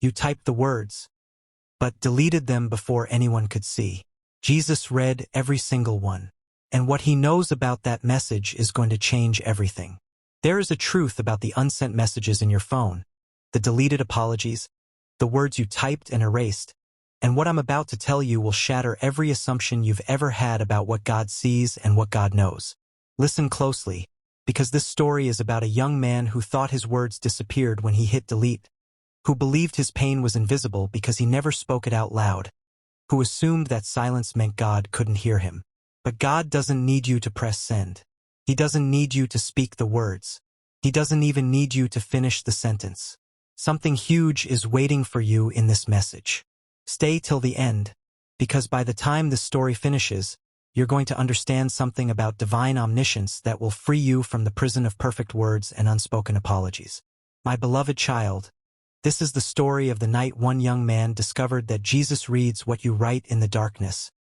You typed the words, but deleted them before anyone could see. Jesus read every single one. And what he knows about that message is going to change everything. There is a truth about the unsent messages in your phone, the deleted apologies, the words you typed and erased, and what I'm about to tell you will shatter every assumption you've ever had about what God sees and what God knows. Listen closely, because this story is about a young man who thought his words disappeared when he hit delete, who believed his pain was invisible because he never spoke it out loud, who assumed that silence meant God couldn't hear him. But God doesn't need you to press send. He doesn't need you to speak the words. He doesn't even need you to finish the sentence. Something huge is waiting for you in this message. Stay till the end, because by the time this story finishes, you're going to understand something about divine omniscience that will free you from the prison of perfect words and unspoken apologies. My beloved child, this is the story of the night one young man discovered that Jesus reads what you write in the darkness,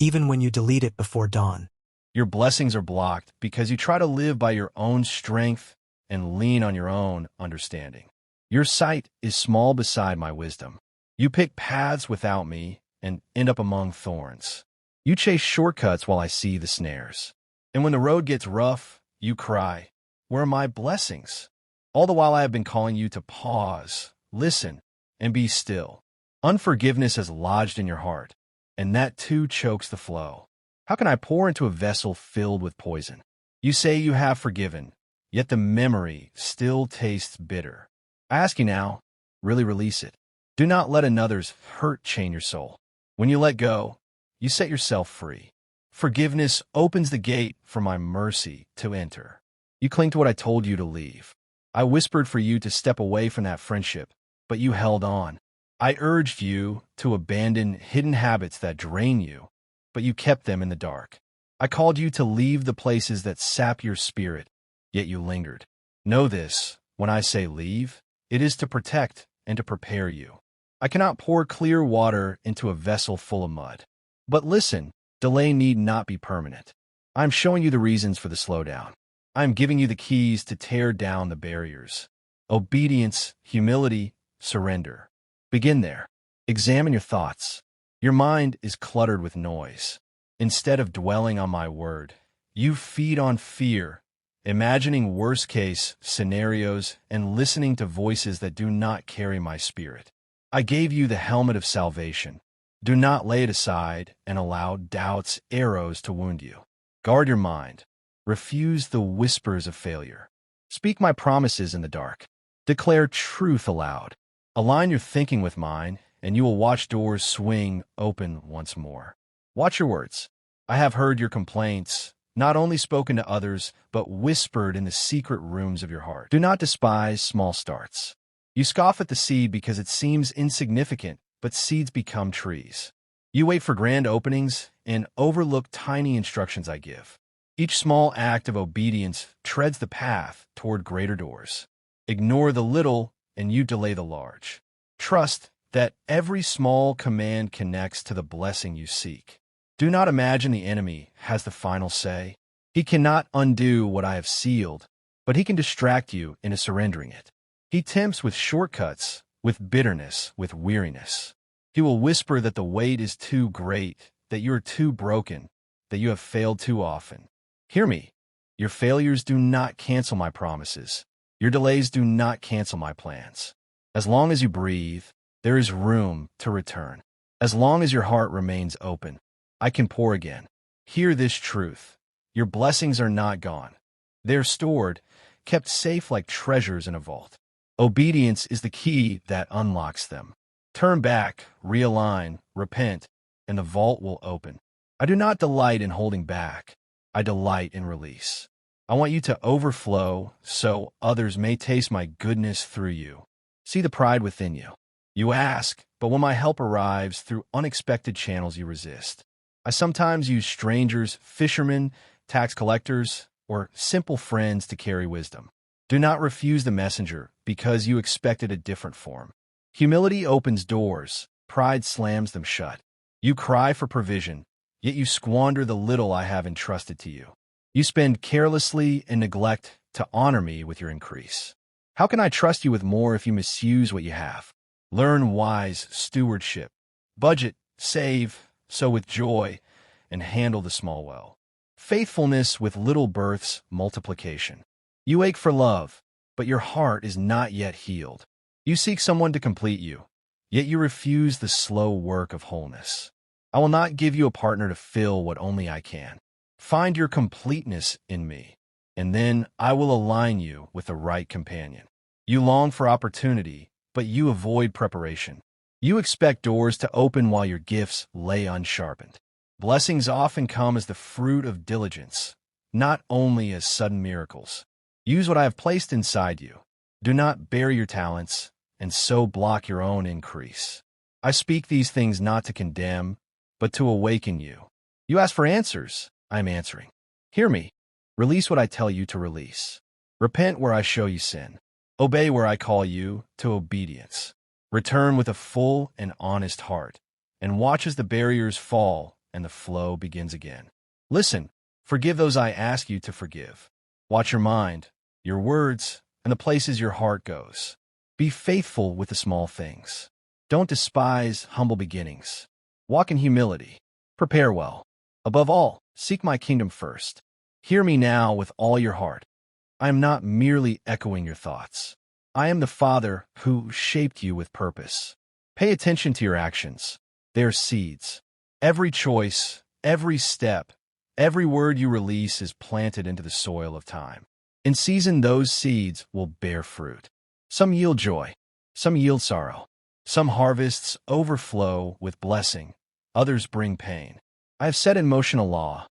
even when you delete it before dawn. Your blessings are blocked because you try to live by your own strength and lean on your own understanding. Your sight is small beside my wisdom. You pick paths without me and end up among thorns. You chase shortcuts while I see the snares. And when the road gets rough, you cry, "Where are my blessings?" All the while I have been calling you to pause, listen, and be still. Unforgiveness has lodged in your heart, and that too chokes the flow. How can I pour into a vessel filled with poison? You say you have forgiven, yet the memory still tastes bitter. I ask you now, really release it. Do not let another's hurt chain your soul. When you let go, you set yourself free. Forgiveness opens the gate for my mercy to enter. You cling to what I told you to leave. I whispered for you to step away from that friendship, but you held on. I urged you to abandon hidden habits that drain you, but you kept them in the dark. I called you to leave the places that sap your spirit, yet you lingered. Know this, when I say leave, it is to protect and to prepare you. I cannot pour clear water into a vessel full of mud. But listen, delay need not be permanent. I am showing you the reasons for the slowdown. I am giving you the keys to tear down the barriers. Obedience, humility, surrender. Begin there. Examine your thoughts. Your mind is cluttered with noise. Instead of dwelling on my word, you feed on fear, imagining worst-case scenarios and listening to voices that do not carry my spirit. I gave you the helmet of salvation. Do not lay it aside and allow doubt's arrows to wound you. Guard your mind. Refuse the whispers of failure. Speak my promises in the dark. Declare truth aloud. Align your thinking with mine, and you will watch doors swing open once more. Watch your words. I have heard your complaints, not only spoken to others, but whispered in the secret rooms of your heart. Do not despise small starts. You scoff at the seed because it seems insignificant, but seeds become trees. You wait for grand openings and overlook tiny instructions I give. Each small act of obedience treads the path toward greater doors. Ignore the little, and you delay the large. Trust that every small command connects to the blessing you seek. Do not imagine the enemy has the final say. He cannot undo what I have sealed, but he can distract you into surrendering it. He tempts with shortcuts, with bitterness, with weariness. He will whisper that the weight is too great, that you are too broken, that you have failed too often. Hear me. Your failures do not cancel my promises. Your delays do not cancel my plans. As long as you breathe, there is room to return. As long as your heart remains open, I can pour again. Hear this truth. Your blessings are not gone. They're stored, kept safe like treasures in a vault. Obedience is the key that unlocks them. Turn back, realign, repent, and the vault will open. I do not delight in holding back. I delight in release. I want you to overflow so others may taste my goodness through you. See the pride within you. You ask, but when my help arrives through unexpected channels, you resist. I sometimes use strangers, fishermen, tax collectors, or simple friends to carry wisdom. Do not refuse the messenger because you expected a different form. Humility opens doors, pride slams them shut. You cry for provision, yet you squander the little I have entrusted to you. You spend carelessly and neglect to honor me with your increase. How can I trust you with more if you misuse what you have? Learn wise stewardship. Budget, save, sow with joy, and handle the small well. Faithfulness with little births multiplication. You ache for love, but your heart is not yet healed. You seek someone to complete you, yet you refuse the slow work of wholeness. I will not give you a partner to fill what only I can. Find your completeness in me, and then I will align you with the right companion. You long for opportunity, but you avoid preparation. You expect doors to open while your gifts lay unsharpened. Blessings often come as the fruit of diligence, not only as sudden miracles. Use what I have placed inside you. Do not bury your talents, and so block your own increase. I speak these things not to condemn, but to awaken you. You ask for answers, I am answering. Hear me. Release what I tell you to release. Repent where I show you sin. Obey where I call you to obedience. Return with a full and honest heart, and watch as the barriers fall and the flow begins again. Listen, forgive those I ask you to forgive. Watch your mind, your words, and the places your heart goes. Be faithful with the small things. Don't despise humble beginnings. Walk in humility. Prepare well. Above all, seek my kingdom first. Hear me now with all your heart. I am not merely echoing your thoughts. I am the Father who shaped you with purpose. Pay attention to your actions. They are seeds. Every choice, every step, every word you release is planted into the soil of time. In season, those seeds will bear fruit. Some yield joy, some yield sorrow. Some harvests overflow with blessing, others bring pain. I have set in motion a law.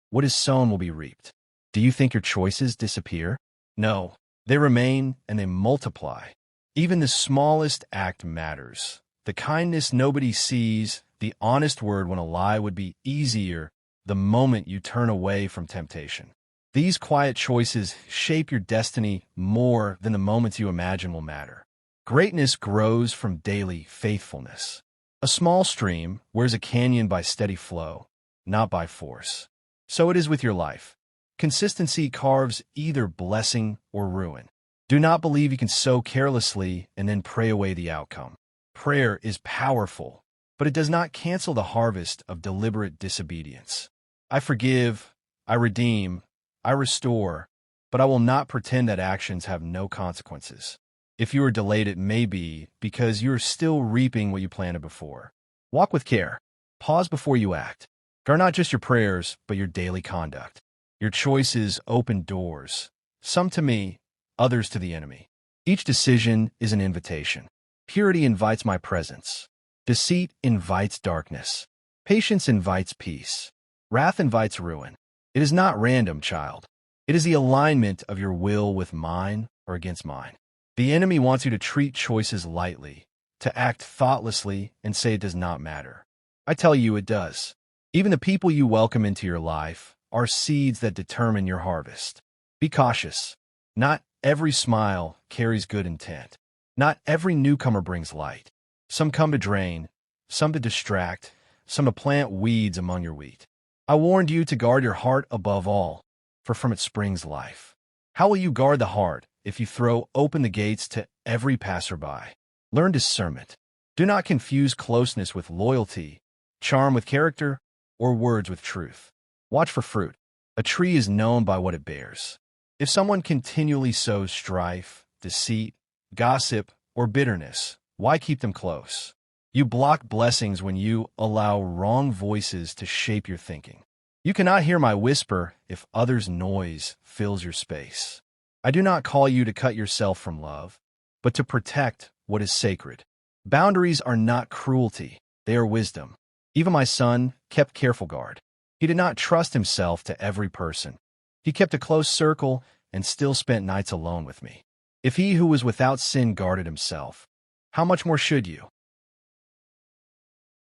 What is sown will be reaped. Do you think your choices disappear? No, they remain and they multiply. Even the smallest act matters. The kindness nobody sees, the honest word when a lie would be easier the moment you turn away from temptation. These quiet choices shape your destiny more than the moments you imagine will matter. Greatness grows from daily faithfulness. A small stream wears a canyon by steady flow, not by force. So it is with your life. Consistency carves either blessing or ruin. Do not believe you can sow carelessly and then pray away the outcome. Prayer is powerful, but it does not cancel the harvest of deliberate disobedience. I forgive, I redeem, I restore, but I will not pretend that actions have no consequences. If you are delayed, it may be because you are still reaping what you planted before. Walk with care. Pause before you act. Guard not just your prayers, but your daily conduct. Your choices open doors, some to me, others to the enemy. Each decision is an invitation. Purity invites my presence. Deceit invites darkness. Patience invites peace. Wrath invites ruin. It is not random, child. It is the alignment of your will with mine or against mine. The enemy wants you to treat choices lightly, to act thoughtlessly and say it does not matter. I tell you it does. Even the people you welcome into your life are seeds that determine your harvest. Be cautious. Not every smile carries good intent. Not every newcomer brings light. Some come to drain, some to distract, some to plant weeds among your wheat. I warned you to guard your heart above all, for from it springs life. How will you guard the heart if you throw open the gates to every passerby? Learn discernment. Do not confuse closeness with loyalty, charm with character, or words with truth. Watch for fruit. A tree is known by what it bears. If someone continually sows strife, deceit, gossip, or bitterness, why keep them close? You block blessings when you allow wrong voices to shape your thinking. You cannot hear my whisper if others' noise fills your space. I do not call you to cut yourself from love, but to protect what is sacred. Boundaries are not cruelty, they are wisdom. Even my son kept careful guard. He did not trust himself to every person. He kept a close circle and still spent nights alone with me. If he who was without sin guarded himself, how much more should you?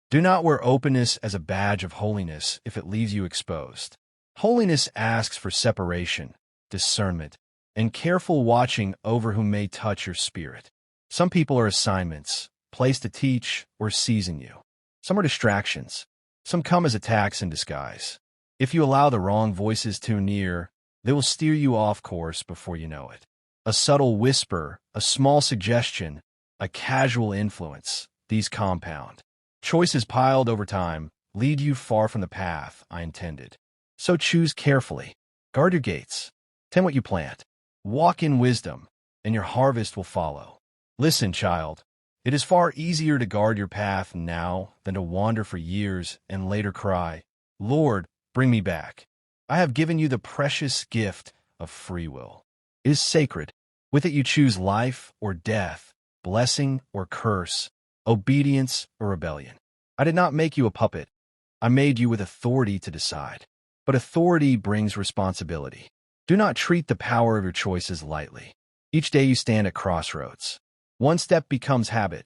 Do not wear openness as a badge of holiness if it leaves you exposed. Holiness asks for separation, discernment, and careful watching over who may touch your spirit. Some people are assignments, placed to teach or season you. Some are distractions. Some come as attacks in disguise. If you allow the wrong voices too near, they will steer you off course before you know it. A subtle whisper, a small suggestion, a casual influence. These compound. Choices piled over time lead you far from the path I intended. So choose carefully. Guard your gates. Tend what you plant. Walk in wisdom, and your harvest will follow. Listen, child. It is far easier to guard your path now than to wander for years and later cry, Lord, bring me back. I have given you the precious gift of free will. It is sacred. With it you choose life or death, blessing or curse, obedience or rebellion. I did not make you a puppet. I made you with authority to decide. But authority brings responsibility. Do not treat the power of your choices lightly. Each day you stand at crossroads. One step becomes habit.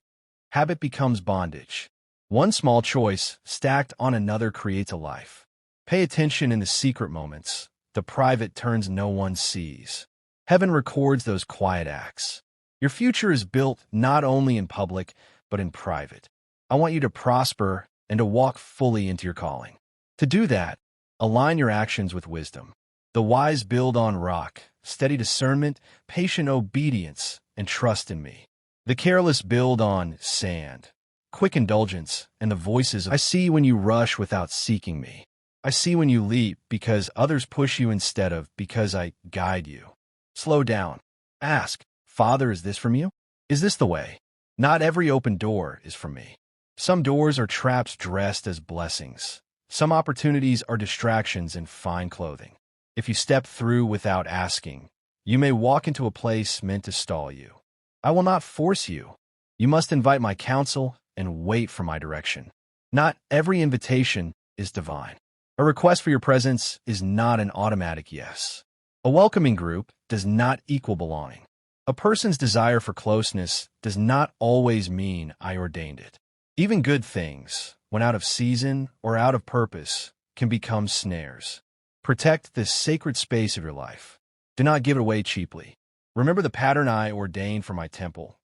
Habit becomes bondage. One small choice stacked on another creates a life. Pay attention in the secret moments, the private turns no one sees. Heaven records those quiet acts. Your future is built not only in public, but in private. I want you to prosper and to walk fully into your calling. To do that, align your actions with wisdom. The wise build on rock, steady discernment, patient obedience, and trust in me. The careless build on sand, quick indulgence, and the voices of I see when you rush without seeking me. I see when you leap because others push you instead of because I guide you. Slow down. Ask, Father, is this from you? Is this the way? Not every open door is from me. Some doors are traps dressed as blessings. Some opportunities are distractions in fine clothing. If you step through without asking, you may walk into a place meant to stall you. I will not force you. You must invite my counsel and wait for my direction. Not every invitation is divine. A request for your presence is not an automatic yes. A welcoming group does not equal belonging. A person's desire for closeness does not always mean I ordained it. Even good things, when out of season or out of purpose, can become snares. Protect this sacred space of your life. Do not give it away cheaply. Remember the pattern I ordained for my temple.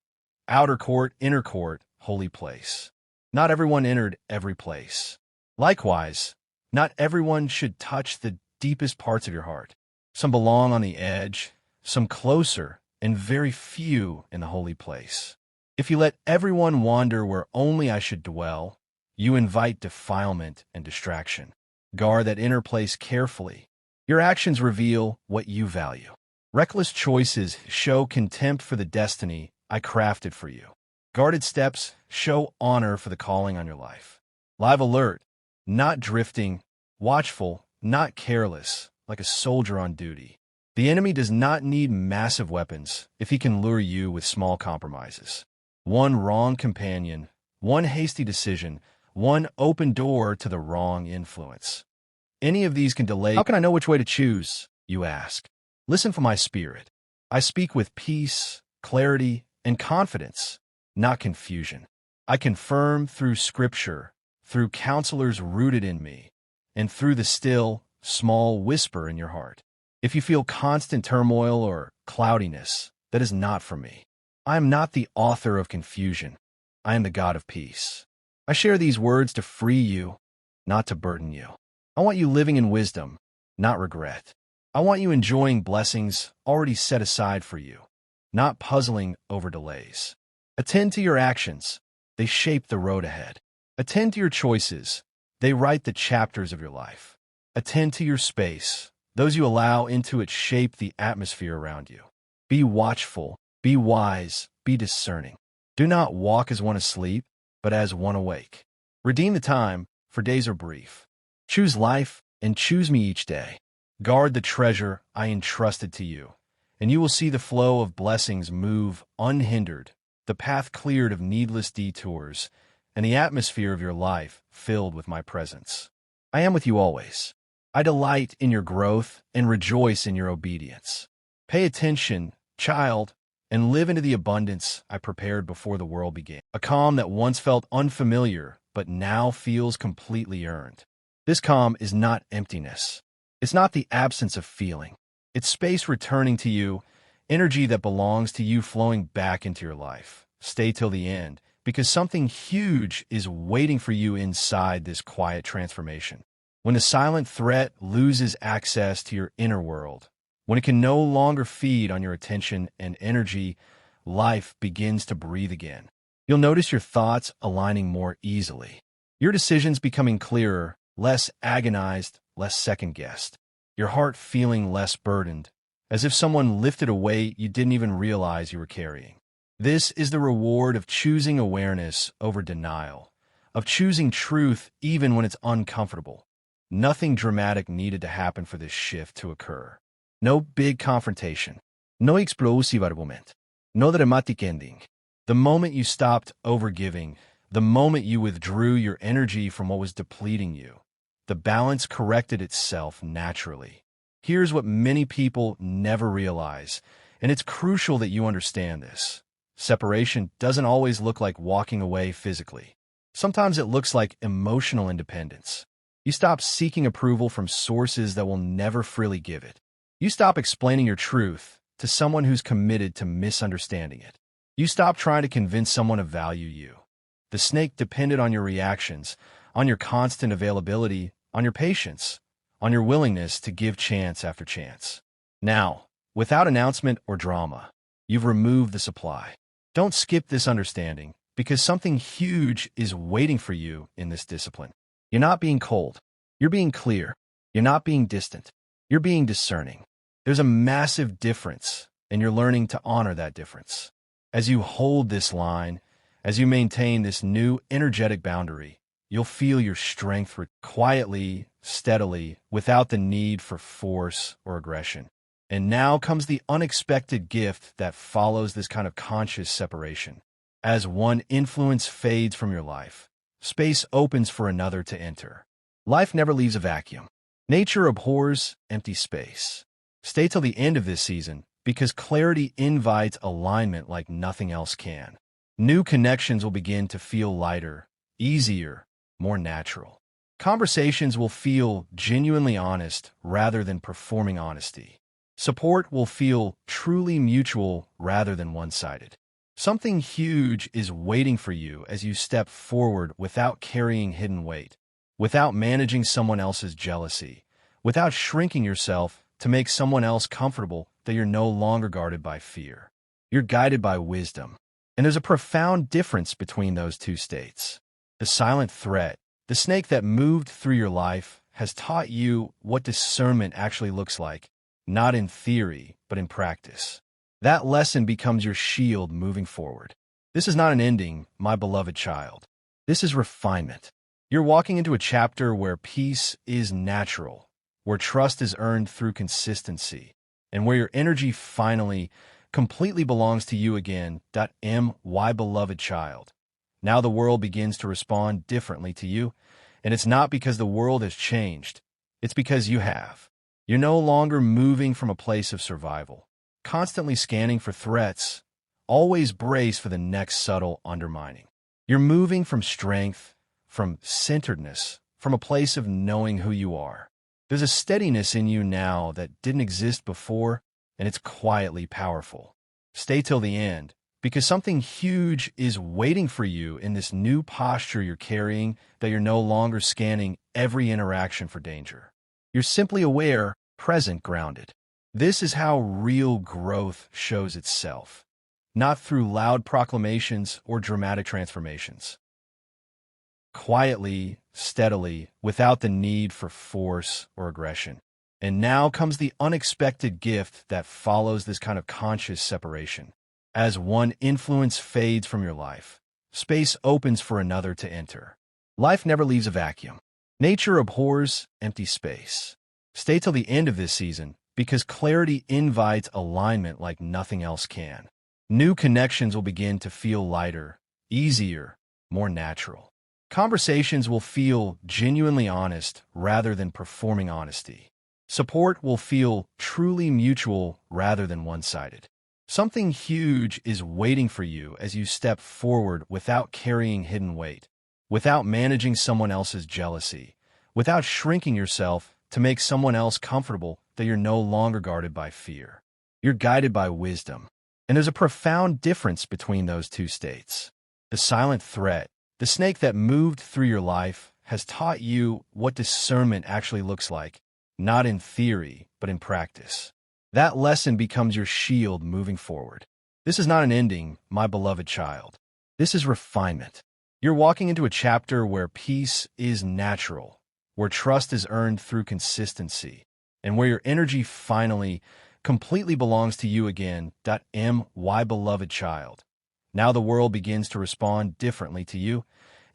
Outer court, inner court, holy place. Not everyone entered every place. Likewise, not everyone should touch the deepest parts of your heart. Some belong on the edge, some closer, and very few in the holy place. If you let everyone wander where only I should dwell, you invite defilement and distraction. Guard that inner place carefully. Your actions reveal what you value. Reckless choices show contempt for the destiny I crafted for you. Guarded steps show honor for the calling on your life. Live alert, not drifting, watchful, not careless, like a soldier on duty. The enemy does not need massive weapons if he can lure you with small compromises. One wrong companion, one hasty decision, one open door to the wrong influence. Any of these can delay. How can I know which way to choose, you ask? Listen for my spirit. I speak with peace, clarity, and confidence, not confusion. I confirm through Scripture, through counselors rooted in me, and through the still, small whisper in your heart. If you feel constant turmoil or cloudiness, that is not from me. I am not the author of confusion. I am the God of peace. I share these words to free you, not to burden you. I want you living in wisdom, not regret. I want you enjoying blessings already set aside for you, not puzzling over delays. Attend to your actions. They shape the road ahead. Attend to your choices. They write the chapters of your life. Attend to your space. Those you allow into it shape the atmosphere around you. Be watchful, be wise, be discerning. Do not walk as one asleep, but as one awake. Redeem the time, for days are brief. Choose life and choose me each day. Guard the treasure I entrusted to you, and you will see the flow of blessings move unhindered, the path cleared of needless detours, and the atmosphere of your life filled with my presence. I am with you always. I delight in your growth and rejoice in your obedience. Pay attention, child, and live into the abundance I prepared before the world began. A calm that once felt unfamiliar, but now feels completely earned. This calm is not emptiness. It's not the absence of feeling. It's space returning to you, energy that belongs to you flowing back into your life. Stay till the end, because something huge is waiting for you inside this quiet transformation. When the silent threat loses access to your inner world, when it can no longer feed on your attention and energy, life begins to breathe again. You'll notice your thoughts aligning more easily. Your decisions becoming clearer, less agonized, less second-guessed. Your heart feeling less burdened, as if someone lifted a weight you didn't even realize you were carrying. This is the reward of choosing awareness over denial, of choosing truth even when it's uncomfortable. Nothing dramatic needed to happen for this shift to occur. No big confrontation. No explosive argument. No dramatic ending. The moment you stopped overgiving, the moment you withdrew your energy from what was depleting you, the balance corrected itself naturally. Here's what many people never realize, and it's crucial that you understand this. Separation doesn't always look like walking away physically. Sometimes it looks like emotional independence. You stop seeking approval from sources that will never freely give it. You stop explaining your truth to someone who's committed to misunderstanding it. You stop trying to convince someone to value you. The snake depended on your reactions, on your constant availability, on your patience, on your willingness to give chance after chance. Now, without announcement or drama, you've removed the supply. Don't skip this understanding, because something huge is waiting for you in this discipline. You're not being cold. You're being clear. You're not being distant. You're being discerning. There's a massive difference, and you're learning to honor that difference. As you hold this line, as you maintain this new energetic boundary, you'll feel your strength quietly, steadily, without the need for force or aggression. And now comes the unexpected gift that follows this kind of conscious separation. As one influence fades from your life, space opens for another to enter. Life never leaves a vacuum. Nature abhors empty space. Stay till the end of this season, because clarity invites alignment like nothing else can. New connections will begin to feel lighter, easier, more natural. Conversations will feel genuinely honest rather than performing honesty. Support will feel truly mutual rather than one-sided. Something huge is waiting for you as you step forward without carrying hidden weight, without managing someone else's jealousy, without shrinking yourself to make someone else comfortable that you're no longer guarded by fear. You're guided by wisdom. And there's a profound difference between those two states. The silent threat, the snake that moved through your life, has taught you what discernment actually looks like, not in theory, but in practice. That lesson becomes your shield moving forward. This is not an ending, my beloved child. This is refinement. You're walking into a chapter where peace is natural, where trust is earned through consistency, and where your energy finally, completely belongs to you again. My beloved child. Now the world begins to respond differently to you, and it's not because the world has changed. It's because you have. You're no longer moving from a place of survival, constantly scanning for threats, always brace for the next subtle undermining. You're moving from strength, from centeredness, from a place of knowing who you are. There's a steadiness in you now that didn't exist before, and it's quietly powerful. Stay till the end, because something huge is waiting for you in this new posture you're carrying, that you're no longer scanning every interaction for danger. You're simply aware, present, grounded. This is how real growth shows itself, not through loud proclamations or dramatic transformations. Quietly, steadily, without the need for force or aggression. And now comes the unexpected gift that follows this kind of conscious separation. As one influence fades from your life, space opens for another to enter. Life never leaves a vacuum. Nature abhors empty space. Stay till the end of this season, because clarity invites alignment like nothing else can. New connections will begin to feel lighter, easier, more natural. Conversations will feel genuinely honest rather than performing honesty. Support will feel truly mutual rather than one-sided. Something huge is waiting for you as you step forward without carrying hidden weight, without managing someone else's jealousy, without shrinking yourself to make someone else comfortable that you're no longer guarded by fear. You're guided by wisdom. And there's a profound difference between those two states. The silent threat, the snake that moved through your life, has taught you what discernment actually looks like, not in theory, but in practice. That lesson becomes your shield moving forward. This is not an ending, my beloved child. This is refinement. You're walking into a chapter where peace is natural, where trust is earned through consistency, and where your energy finally completely belongs to you again. My beloved child. Now the world begins to respond differently to you,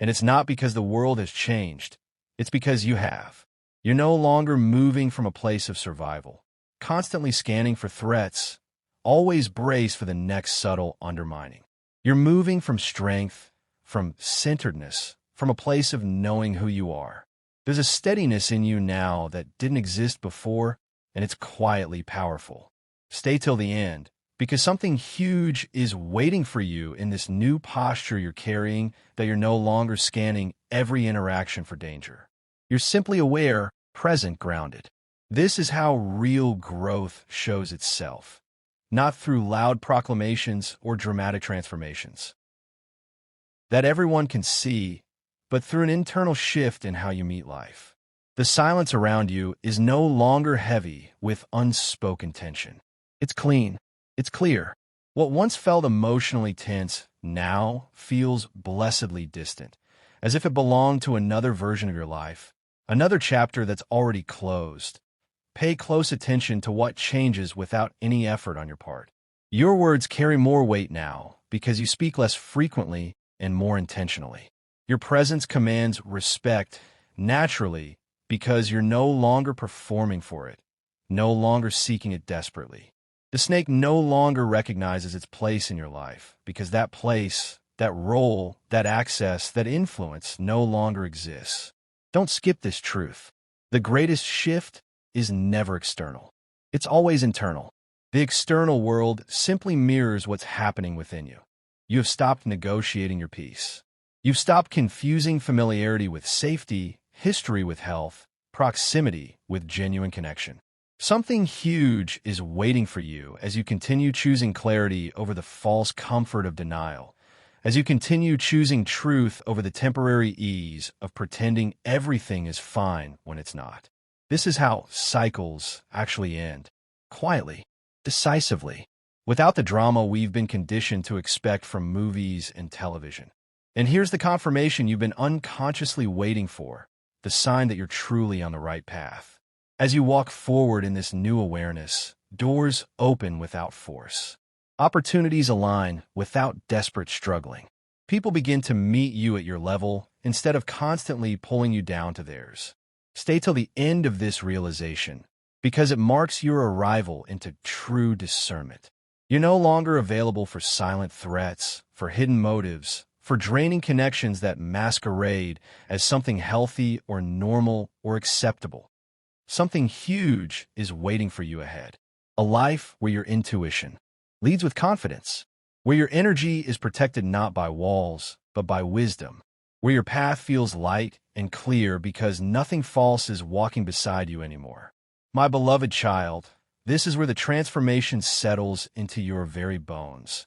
and it's not because the world has changed. It's because you have. You're no longer moving from a place of survival, constantly scanning for threats, always brace for the next subtle undermining. You're moving from strength, from centeredness, from a place of knowing who you are. There's a steadiness in you now that didn't exist before, and it's quietly powerful. Stay till the end, because something huge is waiting for you in this new posture you're carrying, that you're no longer scanning every interaction for danger. You're simply aware, present, grounded. This is how real growth shows itself, not through loud proclamations or dramatic transformations that everyone can see, but through an internal shift in how you meet life. The silence around you is no longer heavy with unspoken tension. It's clean. It's clear. What once felt emotionally tense now feels blessedly distant, as if it belonged to another version of your life, another chapter that's already closed. Pay close attention to what changes without any effort on your part. Your words carry more weight now because you speak less frequently and more intentionally. Your presence commands respect naturally because you're no longer performing for it, no longer seeking it desperately. The snake no longer recognizes its place in your life because that place, that role, that access, that influence no longer exists. Don't skip this truth. The greatest shift is never external. It's always internal. The external world simply mirrors what's happening within you. You have stopped negotiating your peace. You've stopped confusing familiarity with safety, history with health, proximity with genuine connection. Something huge is waiting for you as you continue choosing clarity over the false comfort of denial, as you continue choosing truth over the temporary ease of pretending everything is fine when it's not. This is how cycles actually end, quietly, decisively, without the drama we've been conditioned to expect from movies and television. And here's the confirmation you've been unconsciously waiting for, the sign that you're truly on the right path. As you walk forward in this new awareness, doors open without force. Opportunities align without desperate struggling. People begin to meet you at your level instead of constantly pulling you down to theirs. Stay till the end of this realization, because it marks your arrival into true discernment. You're no longer available for silent threats, for hidden motives, for draining connections that masquerade as something healthy or normal or acceptable. Something huge is waiting for you ahead. A life where your intuition leads with confidence, where your energy is protected not by walls, but by wisdom, where your path feels light and clear because nothing false is walking beside you anymore. My beloved child, this is where the transformation settles into your very bones,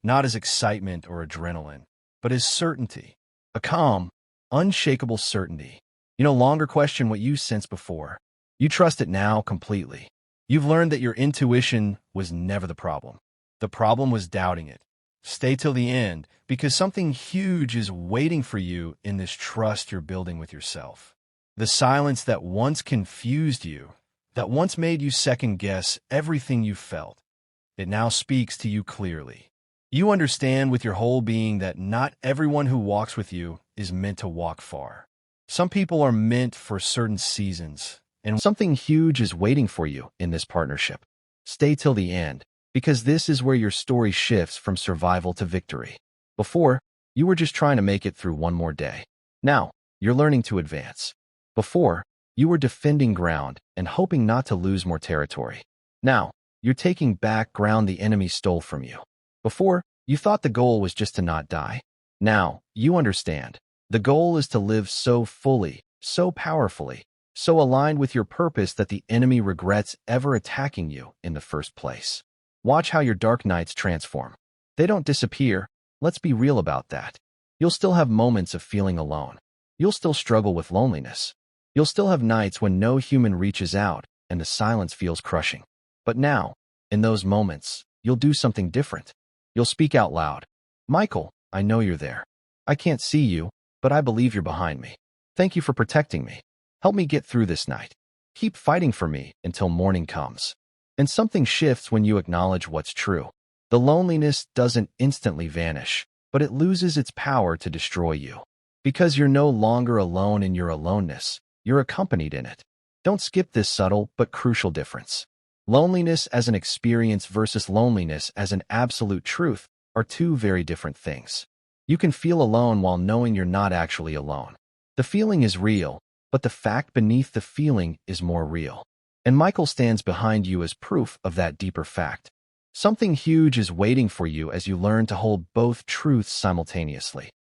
not as excitement or adrenaline, but as certainty, a calm, unshakable certainty. You no longer question what you sensed before. You trust it now completely. You've learned that your intuition was never the problem. The problem was doubting it. Stay till the end, because something huge is waiting for you in this trust you're building with yourself. The silence that once confused you, that once made you second-guess everything you felt, it now speaks to you clearly. You understand with your whole being that not everyone who walks with you is meant to walk far. Some people are meant for certain seasons, and something huge is waiting for you in this partnership. Stay till the end, because this is where your story shifts from survival to victory. Before, you were just trying to make it through one more day. Now, you're learning to advance. Before, you were defending ground and hoping not to lose more territory. Now, you're taking back ground the enemy stole from you. Before, you thought the goal was just to not die. Now, you understand. The goal is to live so fully, so powerfully, so aligned with your purpose that the enemy regrets ever attacking you in the first place. Watch how your dark nights transform. They don't disappear. Let's be real about that. You'll still have moments of feeling alone. You'll still struggle with loneliness. You'll still have nights when no human reaches out and the silence feels crushing. But now, in those moments, you'll do something different. You'll speak out loud. Michael, I know you're there. I can't see you, but I believe you're behind me. Thank you for protecting me. Help me get through this night. Keep fighting for me until morning comes. And something shifts when you acknowledge what's true. The loneliness doesn't instantly vanish, but it loses its power to destroy you. Because you're no longer alone in your aloneness, you're accompanied in it. Don't skip this subtle but crucial difference. Loneliness as an experience versus loneliness as an absolute truth are two very different things. You can feel alone while knowing you're not actually alone. The feeling is real, but the fact beneath the feeling is more real. And Michael stands behind you as proof of that deeper fact. Something huge is waiting for you as you learn to hold both truths simultaneously.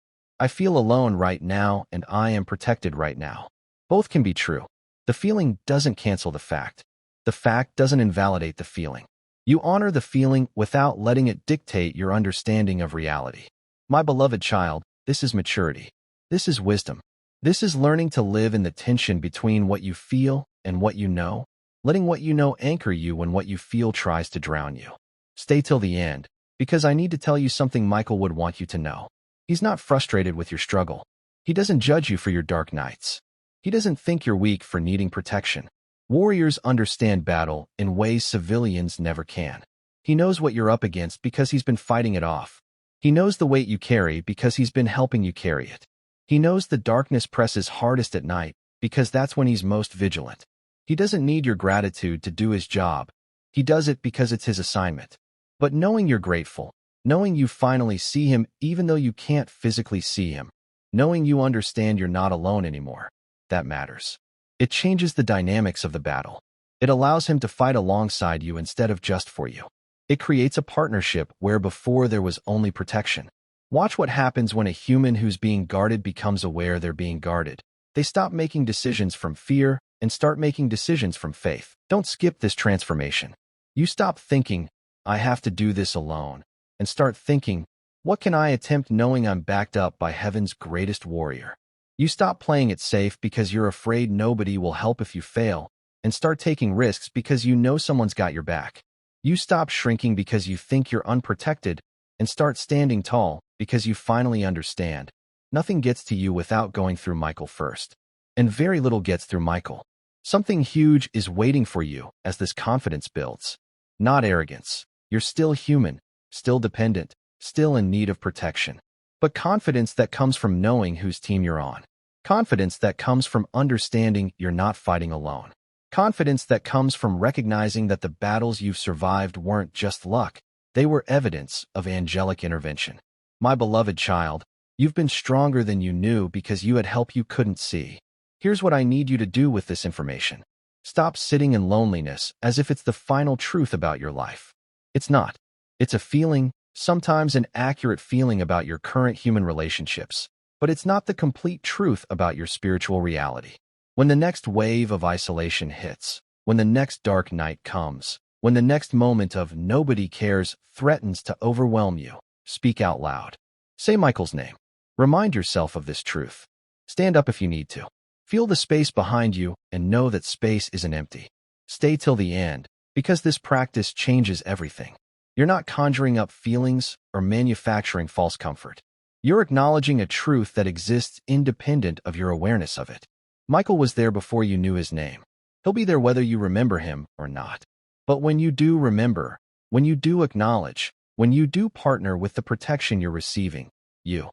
I feel alone right now and I am protected right now. Both can be true. The feeling doesn't cancel the fact. The fact doesn't invalidate the feeling. You honor the feeling without letting it dictate your understanding of reality. My beloved child, this is maturity. This is wisdom. This is learning to live in the tension between what you feel and what you know, letting what you know anchor you when what you feel tries to drown you. Stay till the end, because I need to tell you something Michael would want you to know. He's not frustrated with your struggle. He doesn't judge you for your dark nights. He doesn't think you're weak for needing protection. Warriors understand battle in ways civilians never can. He knows what you're up against because he's been fighting it off. He knows the weight you carry because he's been helping you carry it. He knows the darkness presses hardest at night because that's when he's most vigilant. He doesn't need your gratitude to do his job. He does it because it's his assignment. But knowing you're grateful, knowing you finally see him even though you can't physically see him, knowing you understand you're not alone anymore, that matters. It changes the dynamics of the battle. It allows him to fight alongside you instead of just for you. It creates a partnership where before there was only protection. Watch what happens when a human who's being guarded becomes aware they're being guarded. They stop making decisions from fear and start making decisions from faith. Don't skip this transformation. You stop thinking, I have to do this alone, and start thinking, what can I attempt knowing I'm backed up by heaven's greatest warrior? You stop playing it safe because you're afraid nobody will help if you fail, and start taking risks because you know someone's got your back. You stop shrinking because you think you're unprotected, and start standing tall because you finally understand. Nothing gets to you without going through Michael first. And very little gets through Michael. Something huge is waiting for you as this confidence builds. Not arrogance. You're still human, still dependent, still in need of protection. But confidence that comes from knowing whose team you're on. Confidence that comes from understanding you're not fighting alone. Confidence that comes from recognizing that the battles you've survived weren't just luck. They were evidence of angelic intervention. My beloved child, you've been stronger than you knew because you had help you couldn't see. Here's what I need you to do with this information. Stop sitting in loneliness as if it's the final truth about your life. It's not. It's a feeling, sometimes an accurate feeling about your current human relationships, but it's not the complete truth about your spiritual reality. When the next wave of isolation hits, when the next dark night comes, when the next moment of nobody cares threatens to overwhelm you, speak out loud. Say Michael's name. Remind yourself of this truth. Stand up if you need to. Feel the space behind you and know that space isn't empty. Stay till the end, because this practice changes everything. You're not conjuring up feelings or manufacturing false comfort. You're acknowledging a truth that exists independent of your awareness of it. Michael was there before you knew his name. He'll be there whether you remember him or not. But when you do remember, when you do acknowledge, when you do partner with the protection you're receiving, you.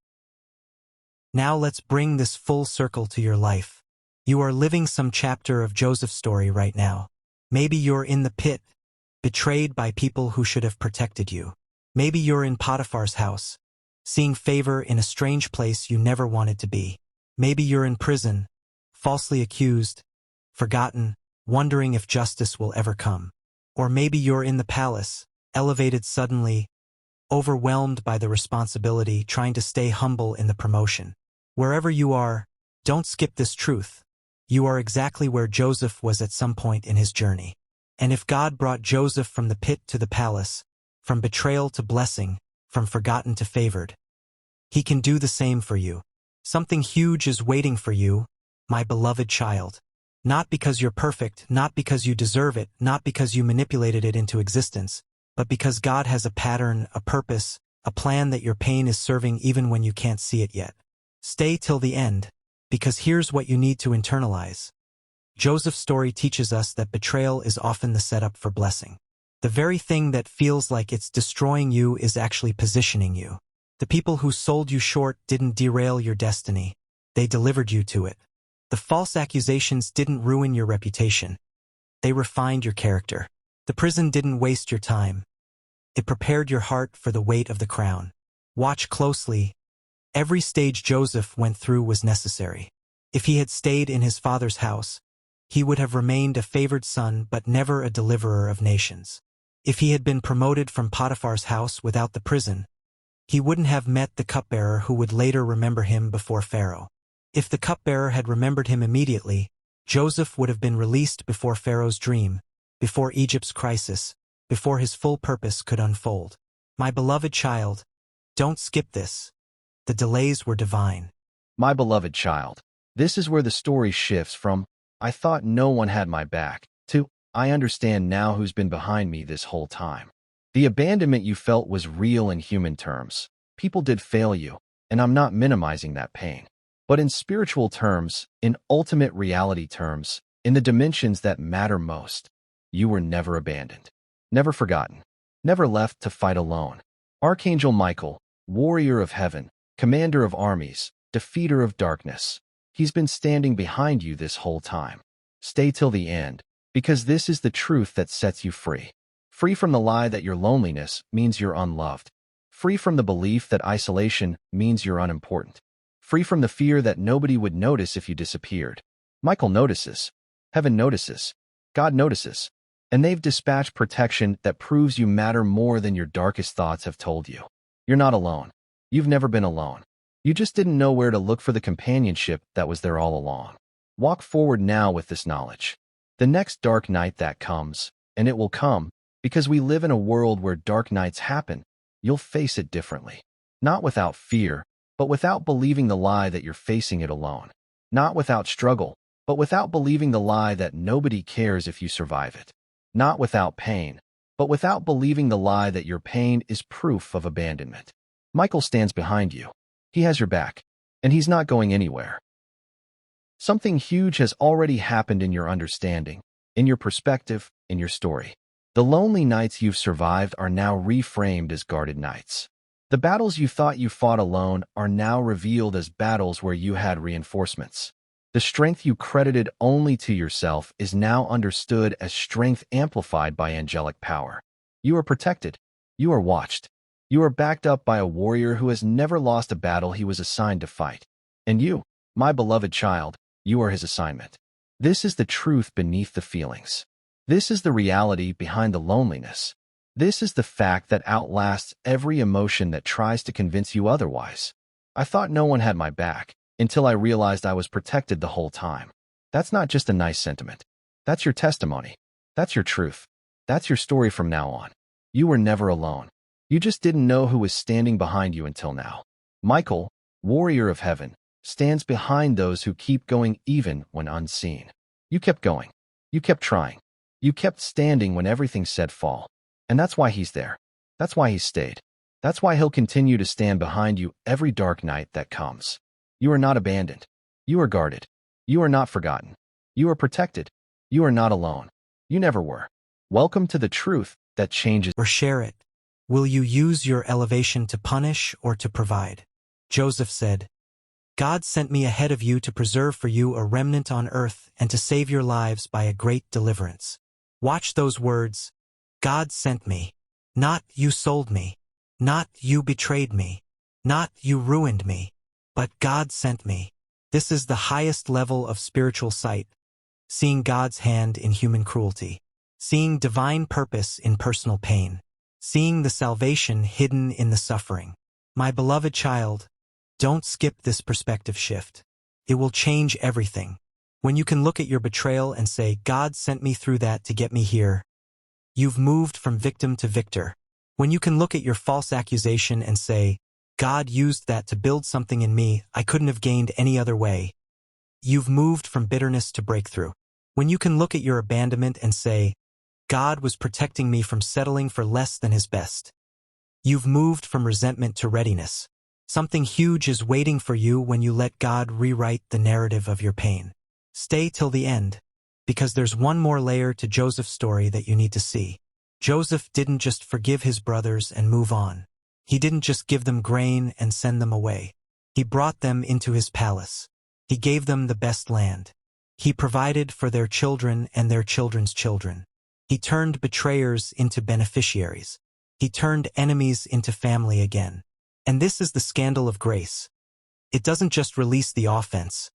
Now let's bring this full circle to your life. You are living some chapter of Joseph's story right now. Maybe you're in the pit, betrayed by people who should have protected you. Maybe you're in Potiphar's house, seeing favor in a strange place you never wanted to be. Maybe you're in prison, falsely accused, forgotten, wondering if justice will ever come. Or maybe you're in the palace, elevated suddenly, overwhelmed by the responsibility, trying to stay humble in the promotion. Wherever you are, don't skip this truth. You are exactly where Joseph was at some point in his journey. And if God brought Joseph from the pit to the palace, from betrayal to blessing, from forgotten to favored, he can do the same for you. Something huge is waiting for you, my beloved child. Not because you're perfect, not because you deserve it, not because you manipulated it into existence, but because God has a pattern, a purpose, a plan that your pain is serving even when you can't see it yet. Stay till the end, because here's what you need to internalize. Joseph's story teaches us that betrayal is often the setup for blessing. The very thing that feels like it's destroying you is actually positioning you. The people who sold you short didn't derail your destiny. They delivered you to it. The false accusations didn't ruin your reputation. They refined your character. The prison didn't waste your time. It prepared your heart for the weight of the crown. Watch closely. Every stage Joseph went through was necessary. If he had stayed in his father's house, he would have remained a favored son but never a deliverer of nations. If he had been promoted from Potiphar's house without the prison, he wouldn't have met the cupbearer who would later remember him before Pharaoh. If the cupbearer had remembered him immediately, Joseph would have been released before Pharaoh's dream, before Egypt's crisis, before his full purpose could unfold. My beloved child, don't skip this. The delays were divine. My beloved child, this is where the story shifts from, I thought no one had my back, to, I understand now who's been behind me this whole time. The abandonment you felt was real in human terms. People did fail you, and I'm not minimizing that pain. But in spiritual terms, in ultimate reality terms, in the dimensions that matter most, you were never abandoned, never forgotten, never left to fight alone. Archangel Michael, warrior of heaven, commander of armies, defeater of darkness, he's been standing behind you this whole time. Stay till the end, because this is the truth that sets you free. Free from the lie that your loneliness means you're unloved. Free from the belief that isolation means you're unimportant. Free from the fear that nobody would notice if you disappeared. Michael notices. Heaven notices. God notices. And they've dispatched protection that proves you matter more than your darkest thoughts have told you. You're not alone. You've never been alone. You just didn't know where to look for the companionship that was there all along. Walk forward now with this knowledge. The next dark night that comes, and it will come, because we live in a world where dark nights happen, you'll face it differently. Not without fear, but without believing the lie that you're facing it alone. Not without struggle, but without believing the lie that nobody cares if you survive it. Not without pain, but without believing the lie that your pain is proof of abandonment. Michael stands behind you. He has your back, and he's not going anywhere. Something huge has already happened in your understanding, in your perspective, in your story. The lonely nights you've survived are now reframed as guarded nights. The battles you thought you fought alone are now revealed as battles where you had reinforcements. The strength you credited only to yourself is now understood as strength amplified by angelic power. You are protected. You are watched. You are backed up by a warrior who has never lost a battle he was assigned to fight. And you, my beloved child, you are his assignment. This is the truth beneath the feelings. This is the reality behind the loneliness. This is the fact that outlasts every emotion that tries to convince you otherwise. I thought no one had my back, until I realized I was protected the whole time. That's not just a nice sentiment. That's your testimony. That's your truth. That's your story from now on. You were never alone. You just didn't know who was standing behind you until now. Michael, warrior of heaven, stands behind those who keep going even when unseen. You kept going. You kept trying. You kept standing when everything said fall. And that's why he's there. That's why he's stayed. That's why he'll continue to stand behind you every dark night that comes. You are not abandoned. You are guarded. You are not forgotten. You are protected. You are not alone. You never were. Welcome to the truth that changes. Or share it. Will you use your elevation to punish or to provide? Joseph said, God sent me ahead of you to preserve for you a remnant on earth and to save your lives by a great deliverance. Watch those words. God sent me. Not you sold me. Not you betrayed me. Not you ruined me. But God sent me. This is the highest level of spiritual sight. Seeing God's hand in human cruelty. Seeing divine purpose in personal pain. Seeing the salvation hidden in the suffering. My beloved child, don't skip this perspective shift. It will change everything. When you can look at your betrayal and say, God sent me through that to get me here, you've moved from victim to victor. When you can look at your false accusation and say, God used that to build something in me I couldn't have gained any other way, you've moved from bitterness to breakthrough. When you can look at your abandonment and say, God was protecting me from settling for less than his best, You've moved from resentment to readiness. Something huge is waiting for you when you let God rewrite the narrative of your pain. Stay till the end, because there's one more layer to Joseph's story that you need to see. Joseph didn't just forgive his brothers and move on. He didn't just give them grain and send them away. He brought them into his palace. He gave them the best land. He provided for their children and their children's children. He turned betrayers into beneficiaries. He turned enemies into family again. And this is the scandal of grace. It doesn't just release the offense.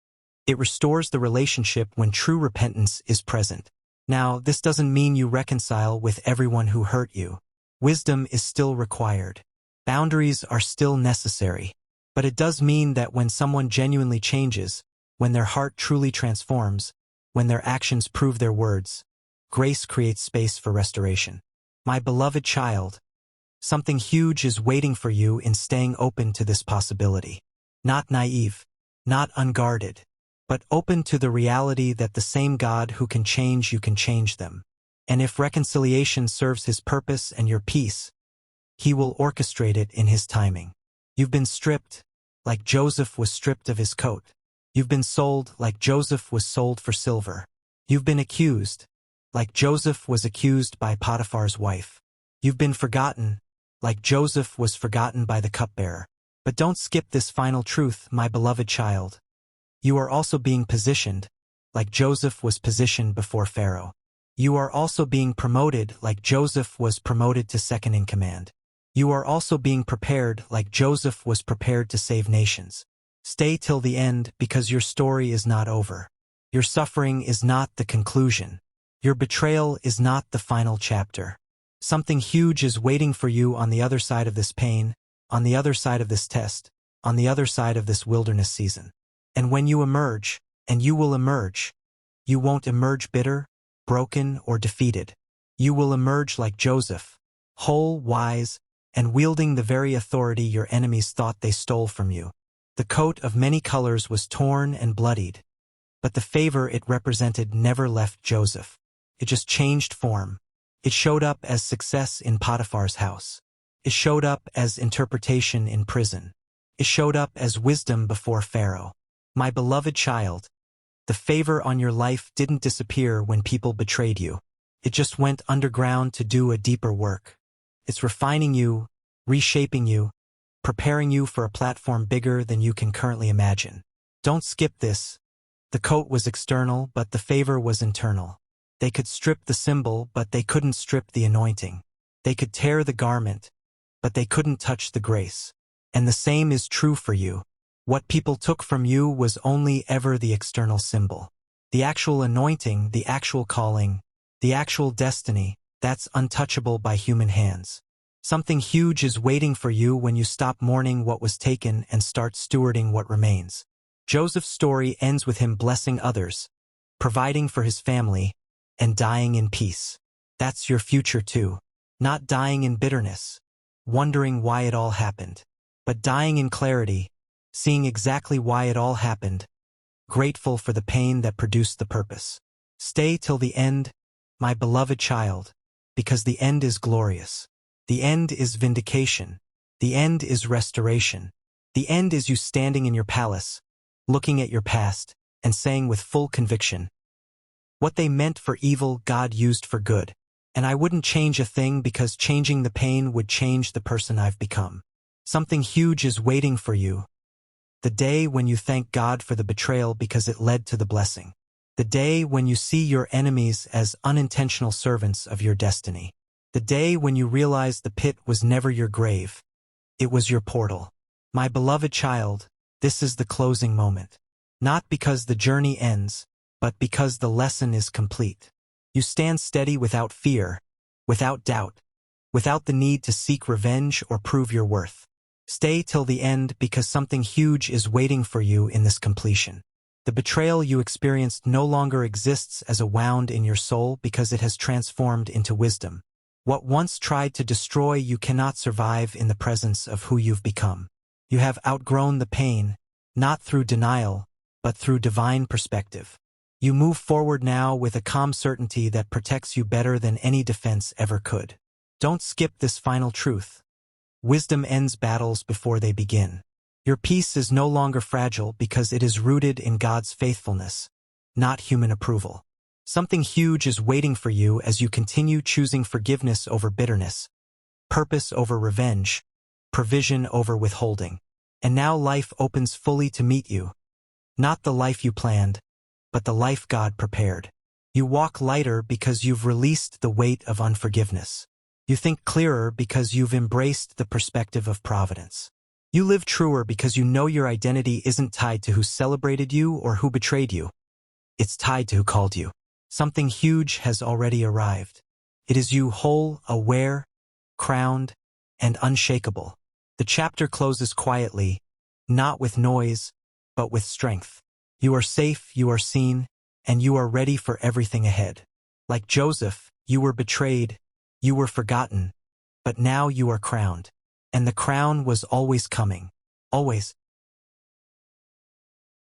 It restores the relationship when true repentance is present. Now, this doesn't mean you reconcile with everyone who hurt you. Wisdom is still required. Boundaries are still necessary. But it does mean that when someone genuinely changes, when their heart truly transforms, when their actions prove their words, grace creates space for restoration. My beloved child, something huge is waiting for you in staying open to this possibility. Not naive, not unguarded, but open to the reality that the same God who can change you can change them. And if reconciliation serves his purpose and your peace, he will orchestrate it in his timing. You've been stripped, like Joseph was stripped of his coat. You've been sold, like Joseph was sold for silver. You've been accused, like Joseph was accused by Potiphar's wife. You've been forgotten, like Joseph was forgotten by the cupbearer. But don't skip this final truth, my beloved child. You are also being positioned, like Joseph was positioned before Pharaoh. You are also being promoted, like Joseph was promoted to second in command. You are also being prepared, like Joseph was prepared to save nations. Stay till the end, because your story is not over. Your suffering is not the conclusion. Your betrayal is not the final chapter. Something huge is waiting for you on the other side of this pain, on the other side of this test, on the other side of this wilderness season. And when you emerge, and you will emerge, you won't emerge bitter, broken, or defeated. You will emerge like Joseph, whole, wise, and wielding the very authority your enemies thought they stole from you. The coat of many colors was torn and bloodied, but the favor it represented never left Joseph. It just changed form. It showed up as success in Potiphar's house. It showed up as interpretation in prison. It showed up as wisdom before Pharaoh. My beloved child, the favor on your life didn't disappear when people betrayed you. It just went underground to do a deeper work. It's refining you, reshaping you, preparing you for a platform bigger than you can currently imagine. Don't skip this. The coat was external, but the favor was internal. They could strip the symbol, but they couldn't strip the anointing. They could tear the garment, but they couldn't touch the grace. And the same is true for you. What people took from you was only ever the external symbol. The actual anointing, the actual calling, the actual destiny, that's untouchable by human hands. Something huge is waiting for you when you stop mourning what was taken and start stewarding what remains. Joseph's story ends with him blessing others, providing for his family, and dying in peace. That's your future too. Not dying in bitterness, wondering why it all happened, but dying in clarity, seeing exactly why it all happened, grateful for the pain that produced the purpose. Stay till the end, my beloved child, because the end is glorious. The end is vindication. The end is restoration. The end is you standing in your palace, looking at your past, and saying with full conviction, what they meant for evil, God used for good. And I wouldn't change a thing because changing the pain would change the person I've become. Something huge is waiting for you. The day when you thank God for the betrayal because it led to the blessing. The day when you see your enemies as unintentional servants of your destiny. The day when you realize the pit was never your grave. It was your portal. My beloved child, this is the closing moment. Not because the journey ends, but because the lesson is complete. You stand steady without fear, without doubt, without the need to seek revenge or prove your worth. Stay till the end because something huge is waiting for you in this completion. The betrayal you experienced no longer exists as a wound in your soul because it has transformed into wisdom. What once tried to destroy you cannot survive in the presence of who you've become. You have outgrown the pain, not through denial, but through divine perspective. You move forward now with a calm certainty that protects you better than any defense ever could. Don't skip this final truth. Wisdom ends battles before they begin. Your peace is no longer fragile because it is rooted in God's faithfulness, not human approval. Something huge is waiting for you as you continue choosing forgiveness over bitterness, purpose over revenge, provision over withholding. And now life opens fully to meet you. Not the life you planned, but the life God prepared. You walk lighter because you've released the weight of unforgiveness. You think clearer because you've embraced the perspective of providence. You live truer because you know your identity isn't tied to who celebrated you or who betrayed you. It's tied to who called you. Something huge has already arrived. It is you whole, aware, crowned, and unshakable. The chapter closes quietly, not with noise, but with strength. You are safe, you are seen, and you are ready for everything ahead. Like Joseph, you were betrayed, you were forgotten, but now you are crowned. And the crown was always coming. Always.